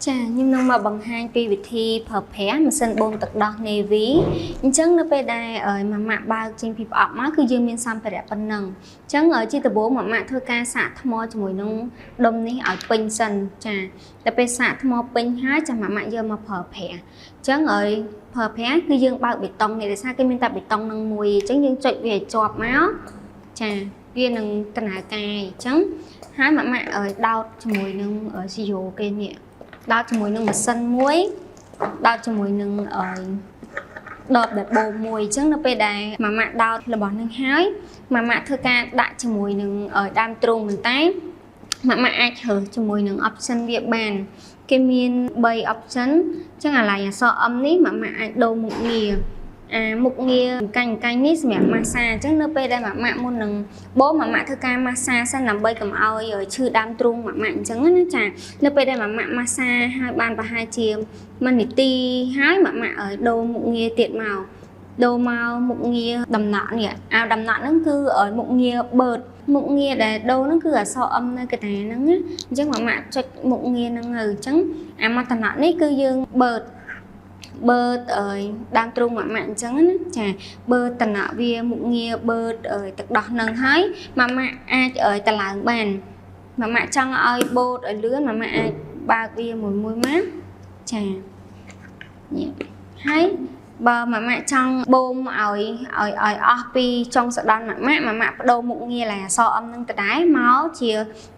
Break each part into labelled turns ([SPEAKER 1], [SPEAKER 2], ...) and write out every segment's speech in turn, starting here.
[SPEAKER 1] ចាខ្ញុំនឹងមកបង្ហាញពីវិធីប្រើប្រាស់ម៉ាស៊ីនបូមទឹកដោះ Navy អញ្ចឹងនៅពេលដែលម៉ាម៉ាក់បើកចេញពីប្រអប់មកគឺយើងមានសម្ភារៈប៉ុណ្ណឹងអញ្ចឹងជាដំបូងម៉ាម៉ាក់ធ្វើការសាកថ្មជាមួយនឹងដុំនេះឲ្យពេញសិនចាតែពេលសាកថ្មពេញហើយចាំម៉ាម៉ាក់យកមកប្រើប្រាស់អញ្ចឹងប្រើប្រាស់គឺយើងបើកបេតុងនេះដោយសារគេមានតែបេតុងនឹងមួយអញ្ចឹងយើងចុចវាឲ្យជាប់មកចាវានឹងដំណើរការអញ្ចឹងហើយម៉ាម៉ាក់ដោតជាមួយនឹងស៊ីយ៉ូគេនេះដោតជាមួយនឹងម៉ាស៊ីនមួយដោតជាមួយនឹងដបដែលបូមមួយអញ្ចឹងនៅពេលដែលម៉ាម៉ាក់ដោតរបស់នឹងហើយម៉ាម៉ាក់ធ្វើការដាក់ជាមួយនឹងដើមទ្រូងប៉ុន្តែម៉ាម៉ាក់អាចរើសជាមួយនឹង option វាបានគេមាន3 option អញ្ចឹងអាឡៃអក្សរ M នេះម៉ាម៉ាក់អាចដូរមុខងារមុខងារកាញ់នេះសម្រាប់ម៉ាសាអញ្ចឹងនៅពេលដែលម៉ាម៉ាក់មុននឹងបូមម៉ាម៉ាក់ធ្វើការម៉ាសាសិនដើម្បីកុំឲ្យឈឺដើមទ្រូងម៉ាម៉ាក់អញ្ចឹងណាចានៅពេលដែលម៉ាម៉ាក់ម៉ាសាហើយបានប្រហែលជា1នាទីហើយម៉ាម៉ាក់ដូរមុខងារទៀតមកដូរមកមុខងារដំណក់នេះដំណក់ហ្នឹងគឺមុខងារបឺតមុខងារដែលដូរហ្នឹងគឺអក្សរ M នៅកណ្ដាលហ្នឹងណាអញ្ចឹងម៉ាម៉ាក់ចុចមុខងារហ្នឹងទៅអញ្ចឹងមកដំណក់នេះគឺយើងបឺតដើមទ្រូងម៉ាម៉ាក់អញ្ចឹងណាចាបឺតតំណក់វាមុខងារបឺតទឹកដោះនឹងហើយម៉ាម៉ាក់អាចតឡើងបានម៉ាម៉ាក់ចង់ឲ្យបូតឲ្យលឿនម៉ាម៉ាក់អាចបើកវាមួយមកចានេះហើយបើម៉ាម៉ាក់ចង់បូមឲ្យអស់ពីចុងសដន់ម៉ាម៉ាក់បដូរមុខងារឡើងអក្សរ M នឹងដដែលមកជា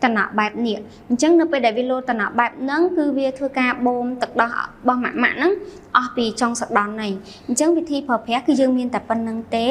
[SPEAKER 1] តំណក់បែបនេះអញ្ចឹងនៅពេលដែលវាលោតតំណក់បែបហ្នឹងគឺវាធ្វើការបូមទឹកដោះរបស់ម៉ាម៉ាក់ហ្នឹងអស់ពីចុងសដន់ហើយអញ្ចឹងវិធីប្រើប្រាស់គឺយើងមានតែប៉ុណ្្នឹងទេ